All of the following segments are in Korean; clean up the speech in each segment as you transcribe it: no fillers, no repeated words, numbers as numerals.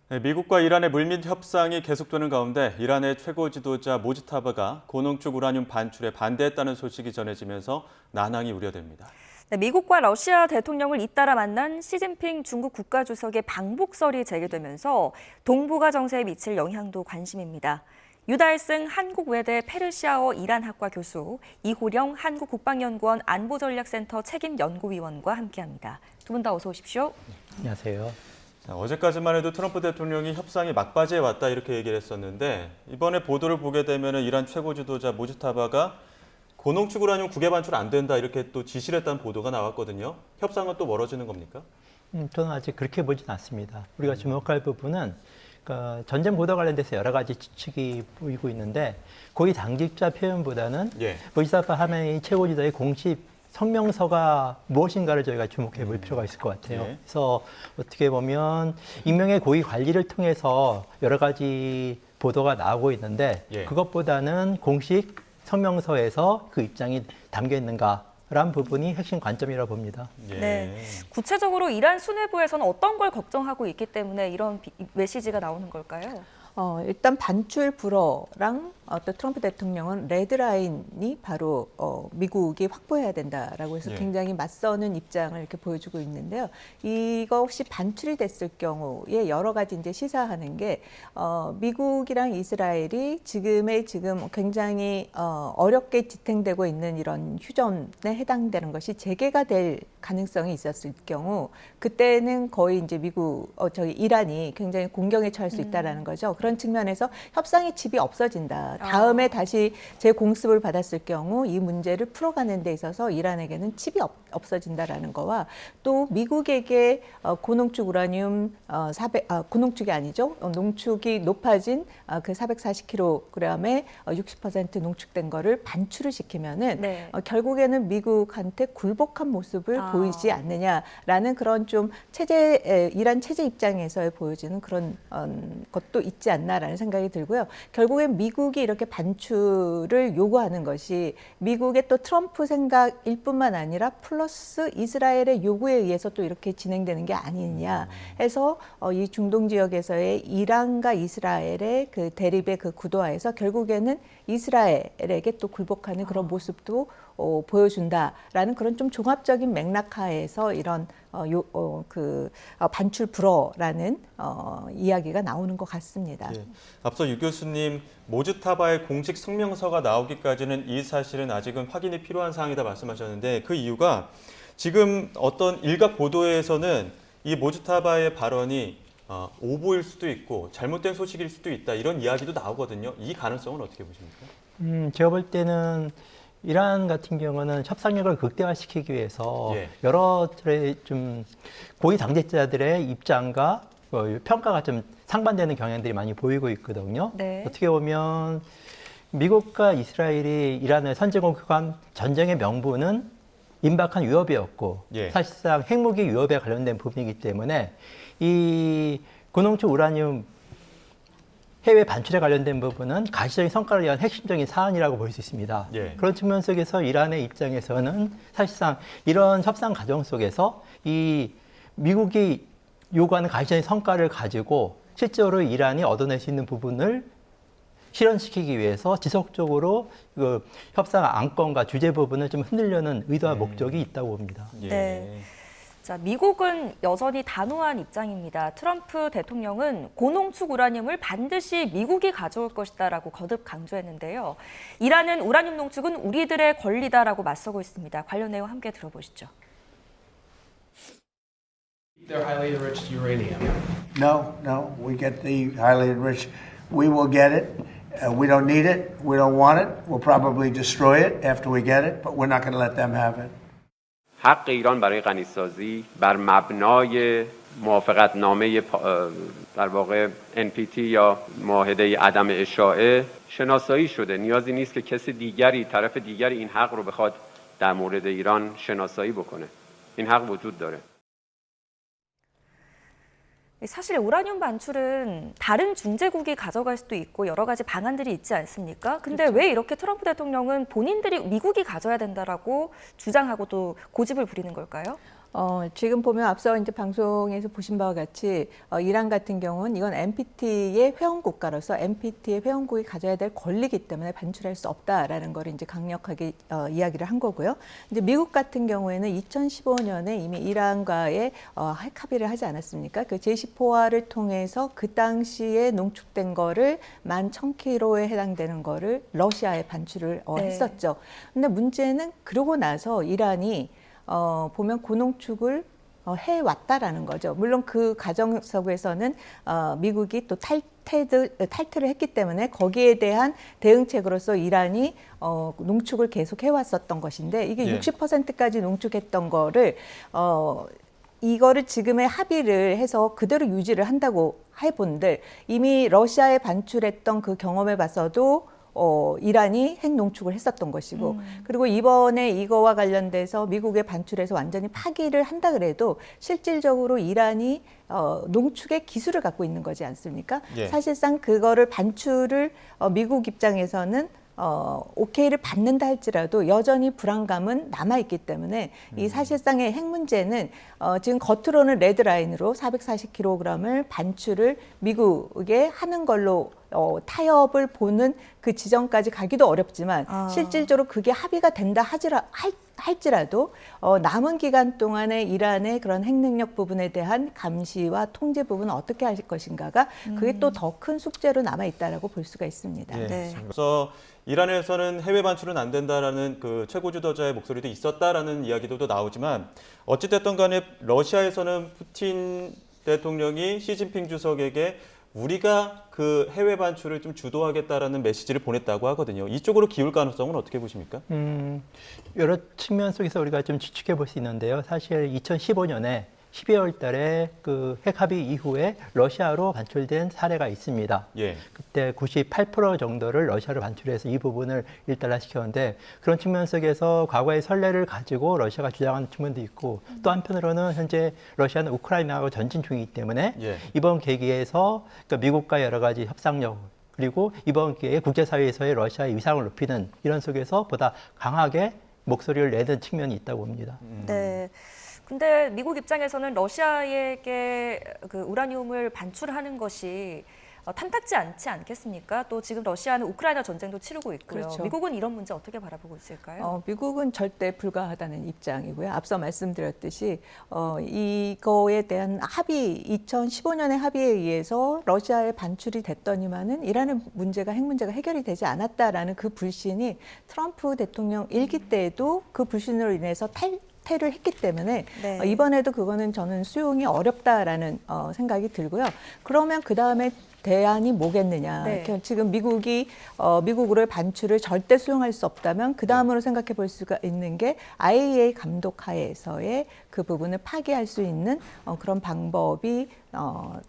네, 미국과 이란의 물밑 협상이 계속되는 가운데 이란의 최고 지도자 모지타바가 고농축 우라늄 반출에 반대했다는 소식이 전해지면서 난항이 우려됩니다. 네, 미국과 러시아 대통령을 잇따라 만난 시진핑 중국 국가주석의 방북설이 재개되면서 동북아 정세에 미칠 영향도 관심입니다. 유달승 한국외대 페르시아어 이란학과 교수, 이호령 한국국방연구원 안보전략센터 책임연구위원과 함께합니다. 두 분 다 어서 오십시오. 안녕하세요. 어제까지만 해도 트럼프 대통령이 협상이 막바지에 왔다 이렇게 얘기를 했었는데 이번에 보도를 보게 되면 이란 최고 지도자 모지타바가 고농축 우라늄 국외 반출 안 된다 이렇게 또 지시를 했다는 보도가 나왔거든요. 협상은 또 멀어지는 겁니까? 저는 아직 그렇게 보진 않습니다. 우리가 주목할 부분은 전쟁 보도 관련돼서 여러 가지 추측이 보이고 있는데 고위 당직자 표현보다는 모지타바 하메네이 최고 지도의 공식 성명서가 무엇인가를 저희가 주목해 볼 필요가 있을 것 같아요. 그래서 어떻게 보면 익명의 고위 관리를 통해서 여러 가지 보도가 나오고 있는데 그것보다는 공식 성명서에서 그 입장이 담겨 있는가라는 부분이 핵심 관점이라고 봅니다. 네, 구체적으로 이란 수뇌부에서는 어떤 걸 걱정하고 있기 때문에 이런 메시지가 나오는 걸까요? 일단 반출 불허랑 또 트럼프 대통령은 레드라인이 바로 미국이 확보해야 된다라고 해서 굉장히 맞서는 입장을 이렇게 보여주고 있는데요. 이것이 반출이 됐을 경우에 여러 가지 이제 시사하는 게 미국이랑 이스라엘이 지금 굉장히 어렵게 지탱되고 있는 이런 휴전에 해당되는 것이 재개가 될 가능성이 있었을 경우 그때는 거의 이제 이란이 굉장히 공경에 처할 수 있다라는 거죠. 그런 측면에서 협상의 칩이 없어진다. 다음에 다시 재공습을 받았을 경우 이 문제를 풀어가는 데 있어서 이란에게는 칩이 없어진다라는 거와 또 미국에게 고농축 우라늄 고농축이 아니죠. 농축이 높아진 그 440kg에 60% 농축된 거를 반출을 시키면은 결국에는 미국한테 굴복한 모습을 보이지 않느냐라는 그런 좀 이란 체제 입장에서 보여지는 그런 것도 있지 않나라는 생각이 들고요. 결국엔 미국이 이렇게 반출을 요구하는 것이 미국의 또 트럼프 생각일 뿐만 아니라 플러스 이스라엘의 요구에 의해서 또 이렇게 진행되는 게 아니냐 해서 이 중동 지역에서의 이란과 이스라엘의 그 대립의 그 구도화에서 결국에는 이스라엘에게 또 굴복하는 그런 모습도 보여준다라는 그런 좀 종합적인 맥락하에서 이런 반출 불허라는 이야기가 나오는 것 같습니다. 앞서 유 교수님 모지타바의 공식 성명서가 나오기까지는 이 사실은 아직은 확인이 필요한 사항이다 말씀하셨는데 그 이유가 지금 어떤 일각 보도에서는 이 모지타바의 발언이 오보일 수도 있고 잘못된 소식일 수도 있다 이런 이야기도 나오거든요. 이 가능성은 어떻게 보십니까? 제가 볼 때는 이란 같은 경우는 협상력을 극대화시키기 위해서 여러 좀 고위 당직자들의 입장과 평가가 좀 상반되는 경향들이 많이 보이고 있거든요. 어떻게 보면 미국과 이스라엘이 이란을 선제 공격한 전쟁의 명분은 임박한 위협이었고 사실상 핵무기 위협에 관련된 부분이기 때문에 이 고농축 우라늄 해외 반출에 관련된 부분은 가시적인 성과를 위한 핵심적인 사안이라고 볼 수 있습니다. 그런 측면 속에서 이란의 입장에서는 사실상 이런 협상 과정 속에서 이 미국이 요구하는 가시적인 성과를 가지고 실제로 이란이 얻어낼 수 있는 부분을 실현시키기 위해서 지속적으로 그 협상 안건과 주제 부분을 좀 흔들려는 의도와 목적이 있다고 봅니다. 자, 미국은 여전히 단호한 입장입니다. 트럼프 대통령은 고농축 우라늄을 반드시 미국이 가져올 것이다라고 거듭 강조했는데요. 이란은 우라늄 농축은 우리들의 권리다라고 맞서고 있습니다. 관련 내용 함께 들어보시죠. They're highly enriched uranium. No, we get the highly enriched. We will get it. We don't need it. We don't want it. We'll probably destroy it after we get it, but we're not going to let them have it. حق ایران برای غنیسازی بر مبنای موافقتنامه در واقع NPT یا معاهده عدم اشاعه شناسایی شده. نیازی نیست که کسی دیگری طرف دیگری این حق رو بخواد در مورد ایران شناسایی بکنه. این حق وجود داره. 사실 우라늄 반출은 다른 중재국이 가져갈 수도 있고 여러 가지 방안들이 있지 않습니까? 근데 왜 이렇게 트럼프 대통령은 본인들이 미국이 가져야 된다라고 주장하고 또 고집을 부리는 걸까요? 지금 보면 앞서 이제 방송에서 보신 바와 같이 이란 같은 경우는 이건 NPT의 회원 국가로서 NPT의 회원국이 가져야 될 권리이기 때문에 반출할 수 없다라는 걸 이제 강력하게 이야기를 한 거고요. 이제 미국 같은 경우에는 2015년에 이미 이란과의 핵 합의를 하지 않았습니까? 그 제시포화를 통해서 그 당시에 농축된 거를 11,000kg에 해당되는 거를 러시아에 반출을 했었죠. 근데 문제는 그러고 나서 이란이 보면 고농축을 해왔다라는 거죠. 물론 그 과정 속에서는 미국이 또 탈퇴를 했기 때문에 거기에 대한 대응책으로서 이란이 농축을 계속 해왔었던 것인데 이게 60%까지 농축했던 거를 이거를 지금의 합의를 해서 그대로 유지를 한다고 해본들 이미 러시아에 반출했던 그 경험에 봐서도 이란이 핵 농축을 했었던 것이고 그리고 이번에 이거와 관련돼서 미국에 반출해서 완전히 파기를 한다 그래도 실질적으로 이란이 농축의 기술을 갖고 있는 거지 않습니까? 예. 사실상 그거를 반출을 미국 입장에서는 오케이를 받는다 할지라도 여전히 불안감은 남아있기 때문에 이 사실상의 핵 문제는 지금 겉으로는 레드라인으로 440kg을 반출을 미국에 하는 걸로 타협을 보는 그 지점까지 가기도 어렵지만 실질적으로 그게 합의가 된다 할지라도 남은 기간 동안에 이란의 그런 핵 능력 부분에 대한 감시와 통제 부분은 어떻게 할 것인가가 그게 또 더 큰 숙제로 남아있다라고 볼 수가 있습니다. 예. 네. 그래서 이란에서는 해외 반출은 안 된다라는 그 최고 지도자의 목소리도 있었다라는 이야기도 나오지만 어찌됐든 간에 러시아에서는 푸틴 대통령이 시진핑 주석에게 우리가 그 해외 반출을 좀 주도하겠다라는 메시지를 보냈다고 하거든요. 이쪽으로 기울 가능성은 어떻게 보십니까? 여러 측면 속에서 우리가 좀 추측해 볼 수 있는데요. 사실 2015년에 12월 달에 그 핵 합의 이후에 러시아로 반출된 사례가 있습니다. 예. 그때 98% 정도를 러시아로 반출해서 이 부분을 일단화시켰는데 그런 측면 속에서 과거의 선례를 가지고 러시아가 주장하는 측면도 있고 또 한편으로는 현재 러시아는 우크라이나하고 전진 중이기 때문에 이번 계기에서 그러니까 미국과 여러 가지 협상력 그리고 이번 기회에 국제사회에서의 러시아의 위상을 높이는 이런 속에서 보다 강하게 목소리를 내는 측면이 있다고 봅니다. 네. 근데 미국 입장에서는 러시아에게 그 우라늄을 반출하는 것이 탐탁지 않지 않겠습니까? 또 지금 러시아는 우크라이나 전쟁도 치르고 있고요. 그렇죠. 미국은 이런 문제 어떻게 바라보고 있을까요? 미국은 절대 불가하다는 입장이고요. 앞서 말씀드렸듯이 이거에 대한 합의, 2015년의 합의에 의해서 러시아에 반출이 됐더니만은 이란의 문제가 핵 문제가 해결이 되지 않았다라는 그 불신이 트럼프 대통령 일기 때에도 그 불신으로 인해서 탈퇴를 했기 때문에 이번에도 그거는 저는 수용이 어렵다라는 생각이 들고요. 그러면 그 다음에 대안이 뭐겠느냐. 지금 미국으로의 반출을 절대 수용할 수 없다면 그 다음으로 생각해 볼 수가 있는 게 IAEA 감독 하에서의 그 부분을 파기할 수 있는 그런 방법이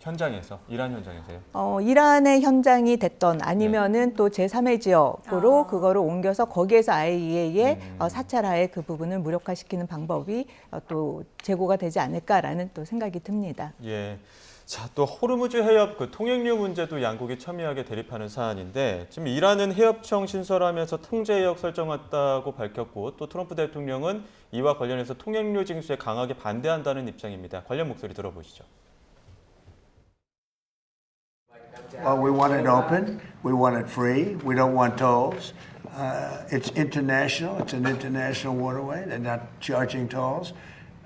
현장에서, 이란 현장에서요? 이란의 현장이 됐던 아니면은 또 제3의 지역으로 그거를 옮겨서 거기에서 IAEA의 사찰하에 그 부분을 무력화시키는 방법이 또 제고가 되지 않을까라는 또 생각이 듭니다. 예. 자, 또 호르무즈 해협 그 통행료 문제도 양국이 첨예하게 대립하는 사안인데 지금 이란은 해협청 신설하면서 통제역 설정했다고 밝혔고 또 트럼프 대통령은 이와 관련해서 통행료 징수에 강하게 반대한다는 입장입니다. 관련 목소리 들어보시죠. Well, we want it open. We want it free. We don't want tolls. It's international. It's an international waterway. They're not charging tolls.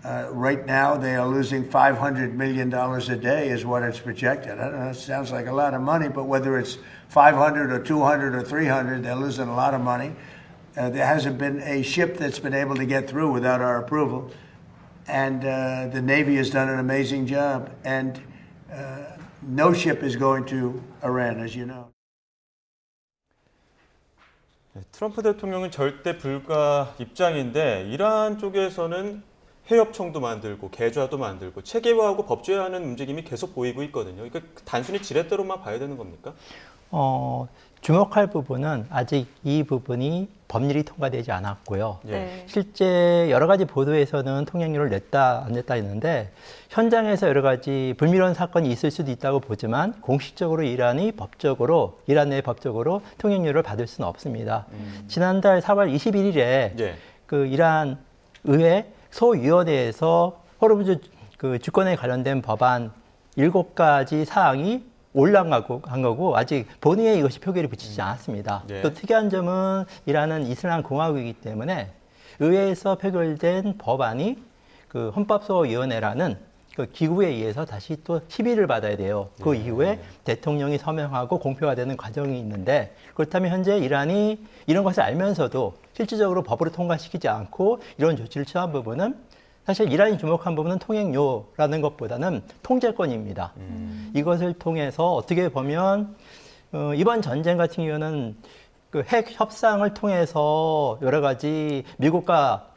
Right now, they are losing $500 million a day is what it's projected. I don't know, it sounds like a lot of money, but whether it's 500 or 200 or 300, they're losing a lot of money. There hasn't been a ship that's been able to get through without our approval. And the Navy has done an amazing job. And no ship is going to Iran, as you know. 트럼프 대통령은 절대 불가 입장인데 이란 쪽에서는 해협청도 만들고 계좌도 만들고 체계화하고 법제화하는 움직임이 계속 보이고 있거든요. 이거 단순히 지렛대로만 봐야 되는 겁니까? 주목할 부분은 아직 이 부분이 법률이 통과되지 않았고요. 네. 실제 여러 가지 보도에서는 통행료를 냈다 안 냈다 했는데 현장에서 여러 가지 불미스러운 사건이 있을 수도 있다고 보지만 공식적으로 이란 내 법적으로 통행료를 받을 수는 없습니다. 지난달 4월 21일에 그 이란 의회 소위원회에서 호르무즈 그 주권에 관련된 법안 7가지 사항이 올라간 거고 아직 본회의에 이것이 표결이 붙이지 않았습니다. 네. 또 특이한 점은 이란은 이슬람 공화국이기 때문에 의회에서 표결된 법안이 그 헌법소위원회라는 그 기구에 의해서 다시 또 심의를 받아야 돼요. 그 이후에 대통령이 서명하고 공표가 되는 과정이 있는데 그렇다면 현재 이란이 이런 것을 알면서도 실질적으로 법으로 통과시키지 않고 이런 조치를 취한 부분은 사실 이란이 주목한 부분은 통행료라는 것보다는 통제권입니다. 이것을 통해서 어떻게 보면 이번 전쟁 같은 경우는 그 핵 협상을 통해서 여러 가지 미국과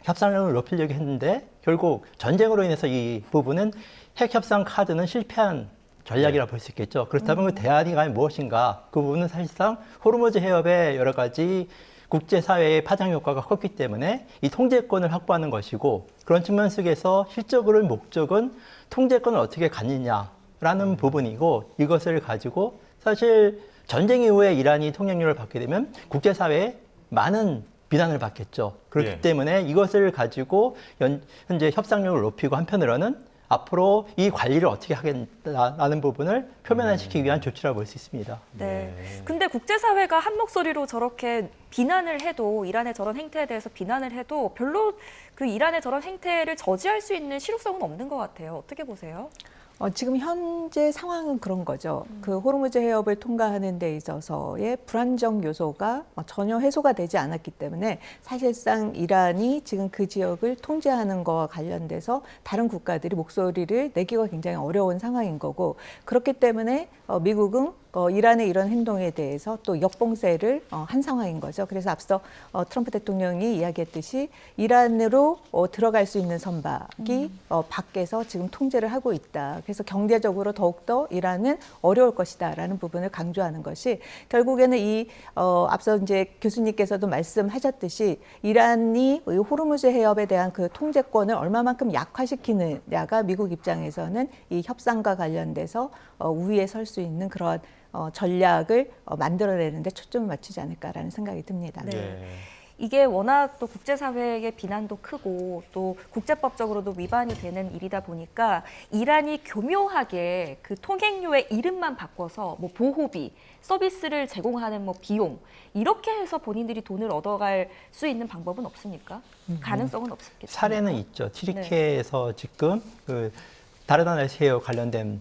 협상력을 높이려고 했는데 결국 전쟁으로 인해서 이 부분은 핵 협상 카드는 실패한 전략이라 볼 수 있겠죠. 그렇다면 그 대안이 과연 무엇인가? 그 부분은 사실상 호르무즈 해협의 여러 가지 국제사회의 파장 효과가 컸기 때문에 이 통제권을 확보하는 것이고 그런 측면 속에서 실적으로의 목적은 통제권을 어떻게 갖느냐라는 부분이고 이것을 가지고 사실 전쟁 이후에 이란이 통행료를 받게 되면 국제사회에 많은 비난을 받겠죠. 그렇기 때문에 이것을 가지고 현재 협상력을 높이고 한편으로는 앞으로 이 관리를 어떻게 하겠다라는 부분을 표면화시키기 위한 조치라고 볼 수 있습니다. 네. 근데 국제사회가 한 목소리로 저렇게 비난을 해도 이란의 저런 행태에 대해서 비난을 해도 별로 그 이란의 저런 행태를 저지할 수 있는 실효성은 없는 것 같아요. 어떻게 보세요? 지금 현재 상황은 그런 거죠. 그 호르무즈 해협을 통과하는 데 있어서의 불안정 요소가 전혀 해소가 되지 않았기 때문에 사실상 이란이 지금 그 지역을 통제하는 것과 관련돼서 다른 국가들이 목소리를 내기가 굉장히 어려운 상황인 거고 그렇기 때문에 미국은 이란의 이런 행동에 대해서 또 역봉쇄를 한 상황인 거죠. 그래서 앞서 트럼프 대통령이 이야기했듯이 이란으로 들어갈 수 있는 선박이 밖에서 지금 통제를 하고 있다. 그래서 경제적으로 더욱더 이란은 어려울 것이다라는 부분을 강조하는 것이 결국에는 이 앞서 이제 교수님께서도 말씀하셨듯이 이란이 호르무즈 해협에 대한 그 통제권을 얼마만큼 약화시키느냐가 미국 입장에서는 이 협상과 관련돼서 우위에 설 수 있는 그런 전략을 만들어내는데 초점을 맞추지 않을까라는 생각이 듭니다. 네. 이게 워낙 또 국제사회의 비난도 크고 또 국제법적으로도 위반이 되는 일이다 보니까 이란이 교묘하게 그 통행료의 이름만 바꿔서 뭐 보호비, 서비스를 제공하는 뭐 비용 이렇게 해서 본인들이 돈을 얻어갈 수 있는 방법은 없습니까? 가능성은 없겠죠. 사례는 있죠. 튀르키예에서 지금 그 다르다나시에 관련된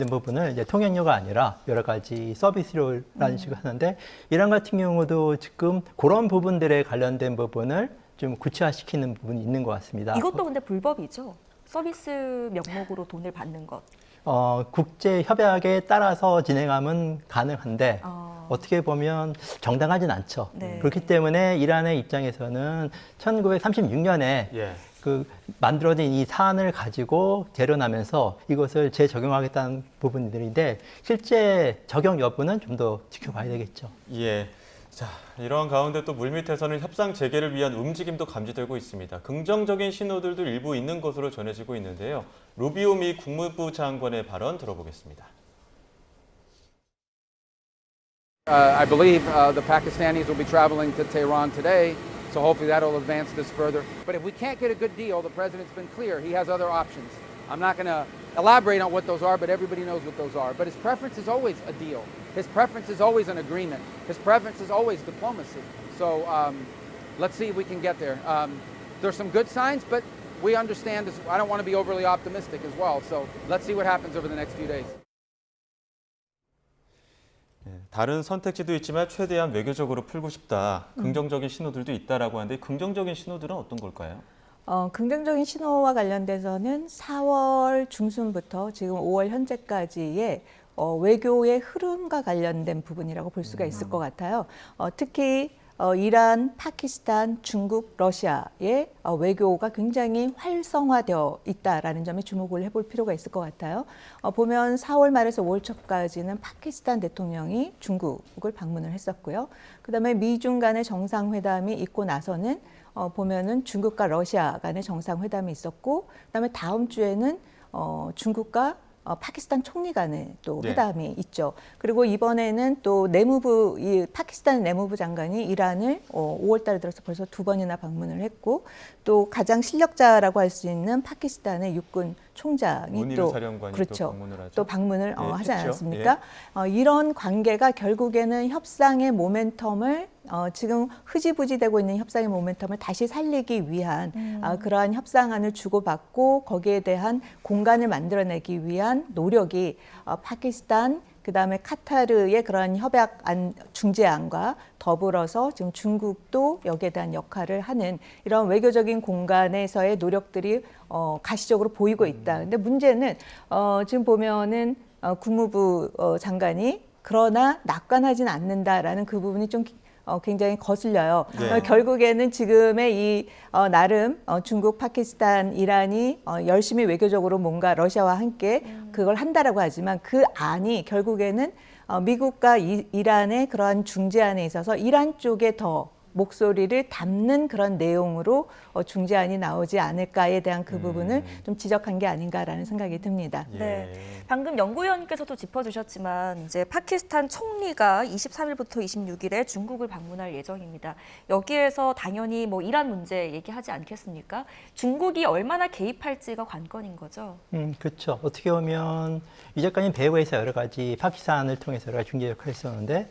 부분을 이제 통행료가 아니라 여러 가지 서비스료라는 식으로 하는데 이란 같은 경우도 지금 그런 부분들에 관련된 부분을 좀 구체화시키는 부분이 있는 것 같습니다. 이것도 근데 불법이죠. 서비스 명목으로 돈을 받는 것. 국제 협약에 따라서 진행하면 가능한데 어떻게 보면 정당하진 않죠. 네. 그렇기 때문에 이란의 입장에서는 1936년에 그 만들어진 이 사안을 가지고 재련하면서 이것을 재적용하겠다는 부분들인데 실제 적용 여부는 좀 더 지켜봐야 되겠죠. 예. 자, 이런 가운데 또 물밑에서는 협상 재개를 위한 움직임도 감지되고 있습니다. 긍정적인 신호들도 일부 있는 것으로 전해지고 있는데요. 루비오 미 국무부 장관의 발언 들어보겠습니다. I believe the Pakistanis will be traveling to Tehran today, so hopefully that will advance this further. But if we can't get a good deal, the president's been clear. He has other options. I'm not going to elaborate on what those are, but everybody knows what those are. But his preference is always a deal. His preference is always an agreement. His preference is always diplomacy. So let's see if we can get there. There's some good signs, but we understand this. I don't want to be overly optimistic as well. So let's see what happens over the next few days. 다른 선택지도 있지만 최대한 외교적으로 풀고 싶다. 긍정적인 신호들도 있다라고 하는데 긍정적인 신호들은 어떤 걸까요? 긍정적인 신호와 관련돼서는 4월 중순부터 지금 5월 현재까지의 외교의 흐름과 관련된 부분이라고 볼 수가 있을 것 같아요. 특히 이란, 파키스탄, 중국, 러시아의 외교가 굉장히 활성화되어 있다라는 점에 주목을 해볼 필요가 있을 것 같아요. 보면 4월 말에서 5월 초까지는 파키스탄 대통령이 중국을 방문을 했었고요. 그다음에 미중 간의 정상회담이 있고 나서는 보면은 중국과 러시아 간의 정상회담이 있었고, 그다음에 다음 주에는 중국과 파키스탄 총리 간의 또 네. 회담이 있죠. 그리고 이번에는 또 이 파키스탄 내무부 장관이 이란을 5월 달에 들어서 벌써 2번이나 방문을 했고 또 가장 실력자라고 할 수 있는 파키스탄의 육군 총장이 문일 또 사령관이 그렇죠. 또 방문을 하죠. 또 방문을 하지 했죠. 않았습니까? 이런 관계가 결국에는 협상의 모멘텀을 지금 흐지부지되고 있는 협상의 모멘텀을 다시 살리기 위한 그러한 협상안을 주고받고 거기에 대한 공간을 만들어내기 위한 노력이 파키스탄 그다음에 카타르의 그러한 협약안 중재안과 더불어서 지금 중국도 여기에 대한 역할을 하는 이런 외교적인 공간에서의 노력들이 가시적으로 보이고 있다. 근데 문제는 지금 보면은 국무부 장관이 그러나 낙관하진 않는다라는 그 부분이 좀 굉장히 거슬려요. 네. 결국에는 지금의 이 나름 중국, 파키스탄, 이란이 열심히 외교적으로 뭔가 러시아와 함께 그걸 한다라고 하지만 그 안이 결국에는 미국과 이란의 그러한 중재안에 있어서 이란 쪽에 더 목소리를 담는 그런 내용으로 중재안이 나오지 않을까에 대한 그 부분을 좀 지적한 게 아닌가라는 생각이 듭니다. 예. 네, 방금 연구위원께서도 짚어주셨지만 이제 파키스탄 총리가 23일부터 26일에 중국을 방문할 예정입니다. 여기에서 당연히 뭐 이란 문제 얘기하지 않겠습니까? 중국이 얼마나 개입할지가 관건인 거죠. 그렇죠. 어떻게 보면 이제까지 배후에서 여러 가지 파키스탄을 통해서 여러 가지 중재 역할을 했었는데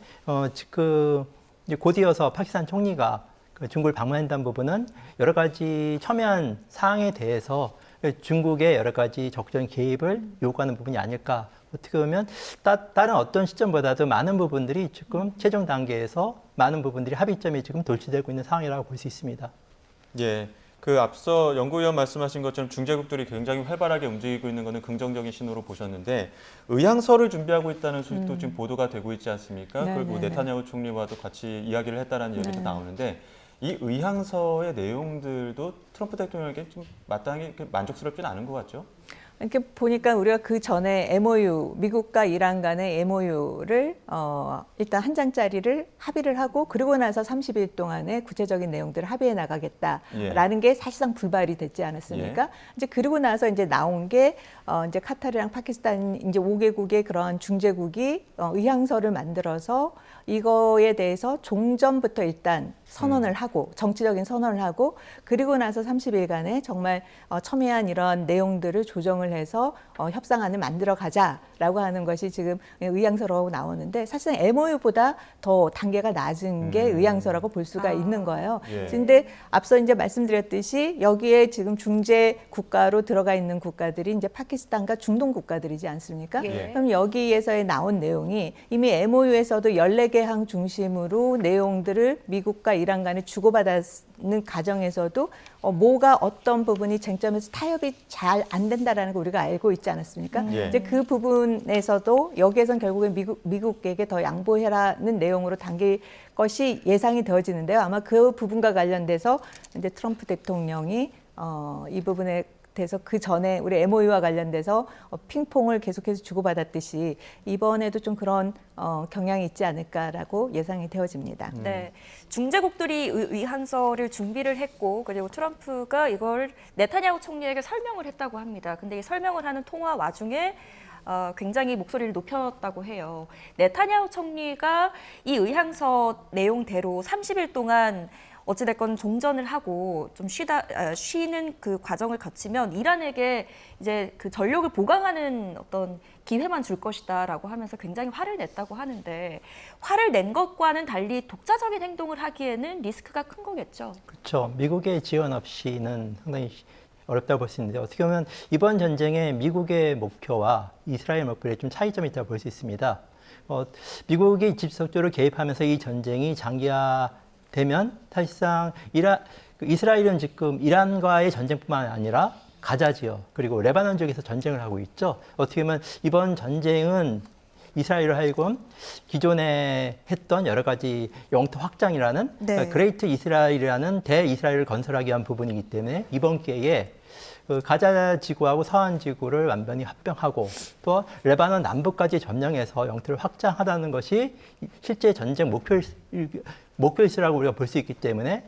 지금 이제 곧이어서 파키스탄 총리가 중국을 방문한다는 부분은 여러 가지 첨예한 사항에 대해서 중국의 여러 가지 적극적인 개입을 요구하는 부분이 아닐까. 어떻게 보면 다른 어떤 시점보다도 많은 부분들이 지금 최종 단계에서 많은 부분들이 합의점이 지금 돌출되고 있는 상황이라고 볼 수 있습니다. 예. 그 앞서 연구위원 말씀하신 것처럼 중재국들이 굉장히 활발하게 움직이고 있는 것은 긍정적인 신호로 보셨는데 의향서를 준비하고 있다는 소식도 지금 보도가 되고 있지 않습니까? 네, 그리고 네, 네타냐후 총리와도 같이 이야기를 했다는 얘기도 네. 나오는데 이 의향서의 내용들도 트럼프 대통령에게 좀 마땅히 만족스럽지는 않은 것 같죠? 이렇게 보니까 우리가 그 전에 MOU, 미국과 이란 간의 MOU를 일단 한 장짜리를 합의를 하고 그리고 나서 30일 동안에 구체적인 내용들을 합의해 나가겠다라는 게 사실상 불발이 됐지 않았습니까? 이제 그리고 나서 이제 나온 게 이제 카타르랑 파키스탄 이제 5개국의 그런 중재국이 의향서를 만들어서 이거에 대해서 종전부터 일단 선언을 하고 정치적인 선언을 하고 그리고 나서 30일간에 정말 첨예한 이런 내용들을 조정을 해서 협상안을 만들어 가자라고 하는 것이 지금 의향서라고 나오는데 사실상 MOU보다 더 단계가 낮은 게 의향서라고 볼 수가 있는 거예요. 그런데 앞서 이제 말씀드렸듯이 여기에 지금 중재 국가로 들어가 있는 국가들이 이제 파키스탄과 중동 국가들이지 않습니까? 그럼 여기에서의 나온 내용이 이미 MOU에서도 14개 항 중심으로 내용들을 미국과 이란 간에 주고받는 과정에서도 뭐가 어떤 부분이 쟁점에서 타협이 잘 안 된다라는 걸 우리가 알고 있지 않았습니까? 이제 그 부분에서도 여기에선 결국엔 미국에게 더 양보해라는 내용으로 당길 것이 예상이 되어지는데요. 아마 그 부분과 관련돼서 이제 트럼프 대통령이 이 부분에 대해서 그 전에 우리 MOU와 관련돼서 핑퐁을 계속해서 주고받았듯이 이번에도 좀 그런 경향이 있지 않을까라고 예상이 되어집니다. 네, 중재국들이 의향서를 준비를 했고 그리고 트럼프가 이걸 네타냐후 총리에게 설명을 했다고 합니다. 근데 이 설명을 하는 통화 와중에 굉장히 목소리를 높였다고 해요. 네타냐후 총리가 이 의향서 내용대로 30일 동안 어찌됐건 종전을 하고 좀 쉬는 그 과정을 거치면 이란에게 이제 그 전력을 보강하는 어떤 기회만 줄 것이다라고 하면서 굉장히 화를 냈다고 하는데 화를 낸 것과는 달리 독자적인 행동을 하기에는 리스크가 큰 거겠죠. 그렇죠. 미국의 지원 없이는 상당히 어렵다고 볼 수 있는데 어떻게 보면 이번 전쟁에 미국의 목표와 이스라엘 목표에 좀 차이점이 있다고 볼 수 있습니다. 미국이 직접적으로 개입하면서 이 전쟁이 장기화되면 사실상 이스라엘은 지금 이란과의 전쟁뿐만 아니라 가자 지역 그리고 레바논 지역에서 전쟁을 하고 있죠. 어떻게 보면 이번 전쟁은 이스라엘을 하여금 기존에 했던 여러 가지 영토 확장이라는 그러니까 그레이트 이스라엘이라는 대이스라엘을 건설하기 위한 부분이기 때문에 이번 기회에 그 가자 지구하고 서한 지구를 완전히 합병하고 또 레바논 남부까지 점령해서 영토를 확장하다는 것이 실제 전쟁 목표일수라고 우리가 볼 수 있기 때문에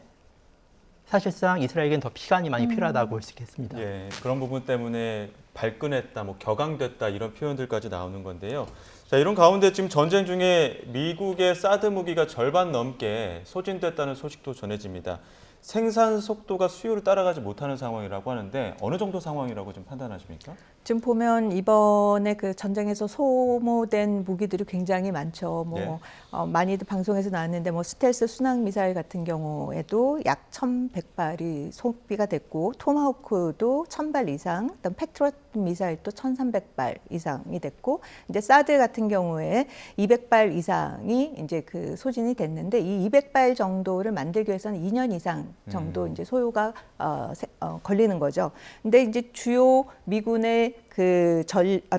사실상 이스라엘에겐 더 시간이 많이 필요하다고 볼 수 있겠습니다. 예, 그런 부분 때문에 발끈했다, 뭐 격앙됐다 이런 표현들까지 나오는 건데요. 자, 이런 가운데 지금 전쟁 중에 미국의 사드 무기가 절반 넘게 소진됐다는 소식도 전해집니다. 생산 속도가 수요를 따라가지 못하는 상황이라고 하는데 어느 정도 상황이라고 좀 판단하십니까? 지금 보면 이번에 그 전쟁에서 소모된 무기들이 굉장히 많죠. 뭐 많이들 방송에서 나왔는데 뭐 스텔스 순항 미사일 같은 경우에도 약 1,100발이 소비가 됐고 토마호크도 1,000발 이상, 그다음 패트리엇 미사일도 1,300발 이상이 됐고 이제 사드 같은 경우에 200발 이상이 이제 그 소진이 됐는데 이 200발 정도를 만들기 위해서는 2년 이상 정도 이제 소요가 걸리는 거죠. 근데 이제 주요 미군의 그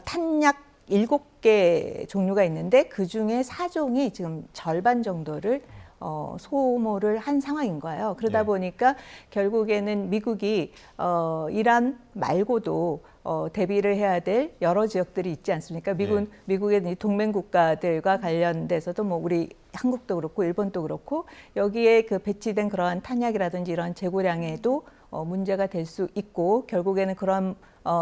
탄약 7개 종류가 있는데 그 중에 4종이 지금 절반 정도를 소모를 한 상황인 거예요. 그러다 보니까 결국에는 미국이 이란 말고도 대비를 해야 될 여러 지역들이 있지 않습니까? 미국의 동맹 국가들과 관련돼서도 뭐 우리 한국도 그렇고 일본도 그렇고 여기에 그 배치된 그러한 탄약이라든지 이런 재고량에도 문제가 될 수 있고 결국에는 그런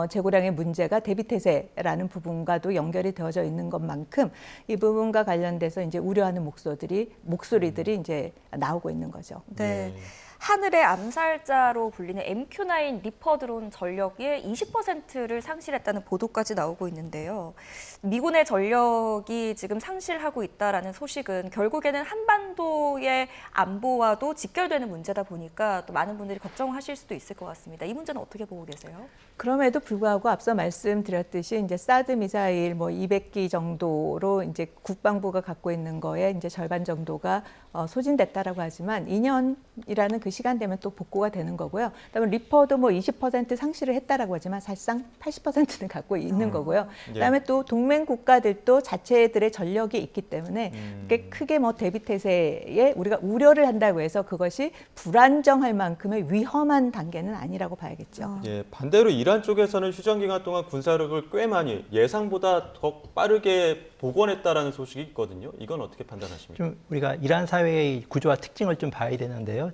재고량의 문제가 대비태세라는 부분과도 연결이 되어져 있는 것만큼 이 부분과 관련돼서 이제 우려하는 목소리들이 이제 나오고 있는 거죠. 네. 하늘의 암살자로 불리는 MQ-9 리퍼 드론 전력의 20%를 상실했다는 보도까지 나오고 있는데요. 미군의 전력이 지금 상실하고 있다라는 소식은 결국에는 한반도의 안보와도 직결되는 문제다 보니까 또 많은 분들이 걱정하실 수도 있을 것 같습니다. 이 문제는 어떻게 보고 계세요? 그럼에도 불구하고 앞서 말씀드렸듯이 이제 사드 미사일 뭐 200기 정도로 이제 국방부가 갖고 있는 거에 이제 절반 정도가 소진됐다라고 하지만 2년이라는 그 시간 되면 또 복구가 되는 거고요. 그다음에 리퍼도 뭐 20% 상실을 했다라고 하지만 사실상 80%는 갖고 있는 거고요. 그다음에 또 동맹 국가들도 자체들의 전력이 있기 때문에 그게 크게 뭐 대비태세에 우리가 우려를 한다고 해서 그것이 불안정할 만큼의 위험한 단계는 아니라고 봐야겠죠. 예, 반대로 이란 쪽에서는 휴전 기간 동안 군사력을 꽤 많이 예상보다 더 빠르게 복원했다라는 소식이 있거든요. 이건 어떻게 판단하십니까? 좀 우리가 이란 사회의 구조와 특징을 좀 봐야 되는데요.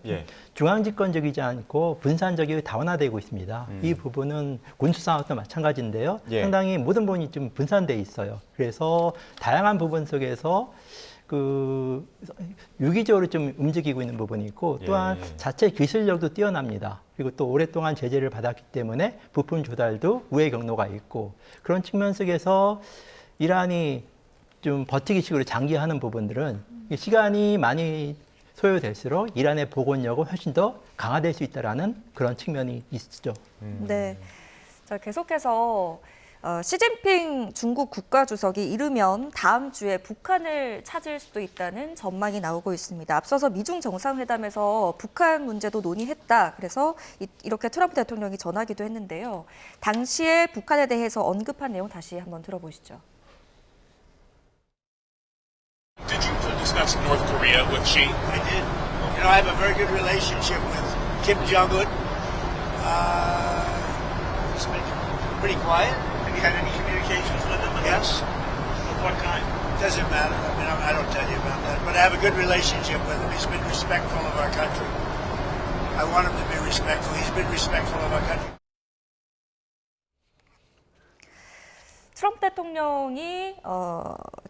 중앙집권적이지 않고 분산적이고 다원화되고 있습니다. 이 부분은 군수산업도 마찬가지인데요. 상당히 모든 부분이 좀 분산돼 있어요. 그래서 다양한 부분 속에서 그 유기적으로 좀 움직이고 있는 부분이 있고 또한 자체 기술력도 뛰어납니다. 그리고 또 오랫동안 제재를 받았기 때문에 부품 조달도 우회 경로가 있고 그런 측면 속에서 이란이 좀 버티기식으로 장기하는 부분들은 시간이 많이 소요될수록 이란의 복원력은 훨씬 더 강화될 수 있다는 그런 측면이 있죠. 네. 자, 계속해서 시진핑 중국 국가주석이 이르면 다음 주에 북한을 찾을 수도 있다는 전망이 나오고 있습니다. 앞서서 미중 정상회담에서 북한 문제도 논의했다. 그래서 이렇게 트럼프 대통령이 전하기도 했는데요. 당시에 북한에 대해서 언급한 내용 다시 한번 들어보시죠. Did you discuss North Korea with Xi? I did. You know, I have a very good relationship with Kim Jong-un. He's been pretty quiet. Have you had any communications with him? Yes. Of what kind? Doesn't matter. I mean, I don't tell you about that. But I have a good relationship with him. He's been respectful of our country. I want him to be respectful. He's been respectful of our country. 트럼프 대통령이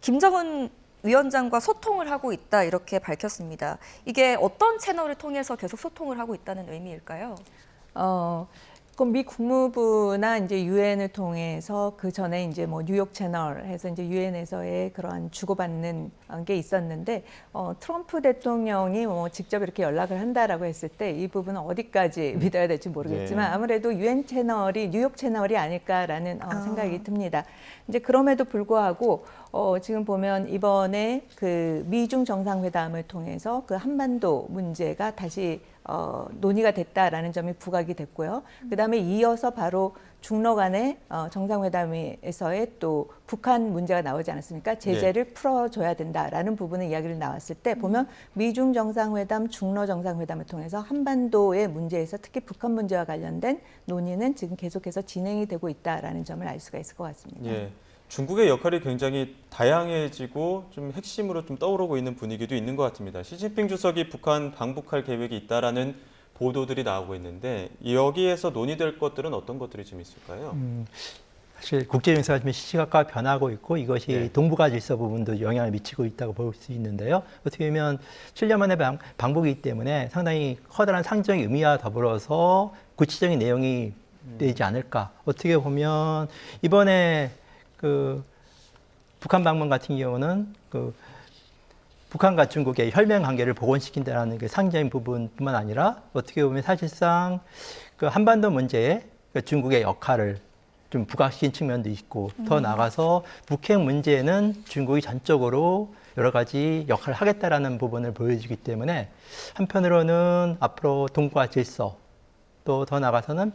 김정은 위원장과 소통을 하고 있다 이렇게 밝혔습니다. 이게 어떤 채널을 통해서 계속 소통을 하고 있다는 의미일까요? 그럼 미 국무부나 이제 유엔을 통해서 그 전에 이제 뭐 뉴욕 채널 해서 이제 유엔에서의 그러한 주고받는 게 있었는데 트럼프 대통령이 뭐 직접 이렇게 연락을 한다라고 했을 때 이 부분은 어디까지 믿어야 될지 모르겠지만 아무래도 유엔 채널이 뉴욕 채널이 아닐까라는 생각이 듭니다. 이제 그럼에도 불구하고 지금 보면 이번에 그 미중 정상회담을 통해서 그 한반도 문제가 다시 논의가 됐다라는 점이 부각이 됐고요. 그다음에 이어서 바로 중러 간의 정상회담에서의 또 북한 문제가 나오지 않았습니까? 제재를 풀어줘야 된다라는 부분의 이야기를 나왔을 때 보면 미중 정상회담, 중러 정상회담을 통해서 한반도의 문제에서 특히 북한 문제와 관련된 논의는 지금 계속해서 진행이 되고 있다라는 점을 알 수가 있을 것 같습니다. 예. 중국의 역할이 굉장히 다양해지고 좀 핵심으로 좀 떠오르고 있는 분위기도 있는 것 같습니다. 시진핑 주석이 북한 방북할 계획이 있다라는 보도들이 나오고 있는데 여기에서 논의될 것들은 어떤 것들이 좀 있을까요? 사실 국제 정세가 좀 시시각각 변하고 있고 이것이 네. 동북아 질서 부분도 영향을 미치고 있다고 볼 수 있는데요. 어떻게 보면 7년 만에 방북이기 때문에 상당히 커다란 상징적 의미와 더불어서 구체적인 내용이 되지 않을까. 어떻게 보면 이번에 그 북한 방문 같은 경우는 그 북한과 중국의 혈맹 관계를 복원시킨다는 그 상징적인 부분뿐만 아니라 어떻게 보면 사실상 그 한반도 문제에 그 중국의 역할을 좀 부각시킨 측면도 있고 더 나아가서 북핵 문제는 중국이 전적으로 여러 가지 역할을 하겠다라는 부분을 보여주기 때문에 한편으로는 앞으로 동북아 질서 또 더 나아가서는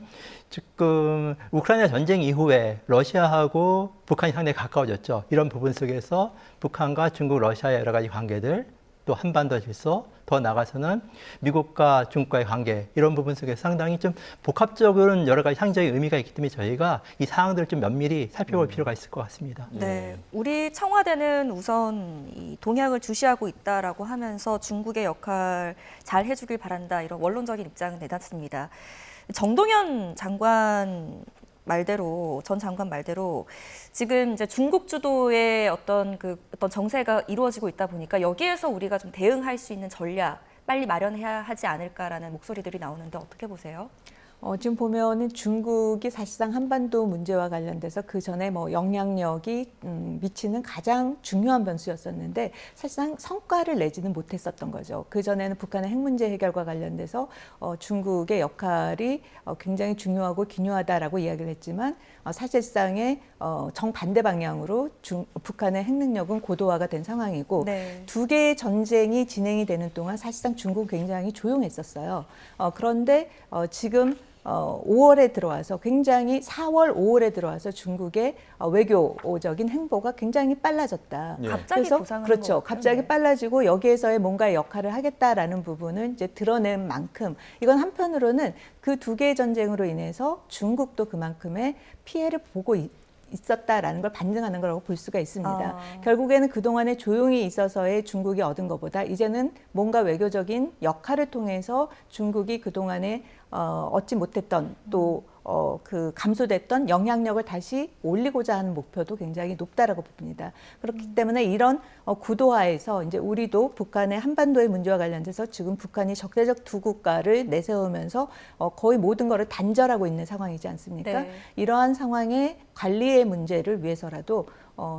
지금 우크라이나 전쟁 이후에 러시아하고 북한이 상당히 가까워졌죠. 이런 부분 속에서 북한과 중국, 러시아의 여러 가지 관계들 또 한반도 질서 더 나아가서는 미국과 중국과의 관계 이런 부분 속에서 상당히 좀 복합적으로는 여러 가지 상징적인 의미가 있기 때문에 저희가 이 사항들을 좀 면밀히 살펴볼 필요가 있을 것 같습니다. 네, 우리 청와대는 우선 이 동향을 주시하고 있다라고 하면서 중국의 역할 잘 해주길 바란다 이런 원론적인 입장은 내놨습니다. 정동현 장관 말대로 전 장관 말대로 지금 이제 중국 주도의 어떤 정세가 이루어지고 있다 보니까 여기에서 우리가 좀 대응할 수 있는 전략 빨리 마련해야 하지 않을까라는 목소리들이 나오는데 어떻게 보세요? 지금 보면은 중국이 사실상 한반도 문제와 관련돼서 그 전에 뭐 영향력이 미치는 가장 중요한 변수였었는데 사실상 성과를 내지는 못했었던 거죠. 그 전에는 북한의 핵 문제 해결과 관련돼서 중국의 역할이 굉장히 중요하고 기묘하다라고 이야기를 했지만 사실상의 정반대 방향으로 북한의 핵 능력은 고도화가 된 상황이고 네. 두 개의 전쟁이 진행이 되는 동안 사실상 중국은 굉장히 조용했었어요. 그런데 지금 5월에 들어와서 굉장히 4월, 5월에 들어와서 중국의 외교적인 행보가 굉장히 빨라졌다. 예. 갑자기 그래서 부상을 그렇죠. 한 것 같아요. 갑자기 빨라지고 여기에서의 뭔가 역할을 하겠다라는 부분을 이제 드러낸 만큼 이건 한편으로는 그 두 개의 전쟁으로 인해서 중국도 그만큼의 피해를 보고 있었다라는 걸 반증하는 거라고 볼 수가 있습니다. 결국에는 그동안에 조용히 있어서의 중국이 얻은 것보다 이제는 뭔가 외교적인 역할을 통해서 중국이 그동안에 얻지 못했던 또 그 감소됐던 영향력을 다시 올리고자 하는 목표도 굉장히 높다라고 봅니다. 그렇기 때문에 이런 구도화에서 이제 우리도 북한의 한반도의 문제와 관련돼서 지금 북한이 적대적 두 국가를 내세우면서 거의 모든 것을 단절하고 있는 상황이지 않습니까? 네. 이러한 상황의 관리의 문제를 위해서라도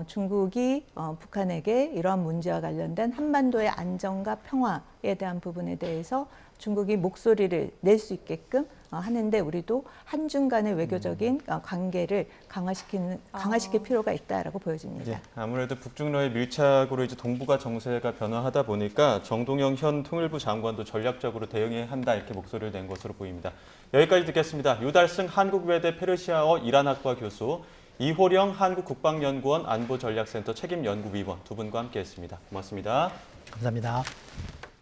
중국이 북한에게 이러한 문제와 관련된 한반도의 안정과 평화에 대한 부분에 대해서 중국이 목소리를 낼 수 있게끔 하는데 우리도 한중 간의 외교적인 관계를 강화시킬 필요가 있다라고 보여집니다. 예, 아무래도 북중러의 밀착으로 이제 동북아 정세가 변화하다 보니까 정동영 현 통일부 장관도 전략적으로 대응해야 한다 이렇게 목소리를 낸 것으로 보입니다. 여기까지 듣겠습니다. 유달승 한국외대 페르시아어 이란학과 교수, 이호령 한국국방연구원 안보전략센터 책임연구위원 두 분과 함께했습니다. 고맙습니다. 감사합니다.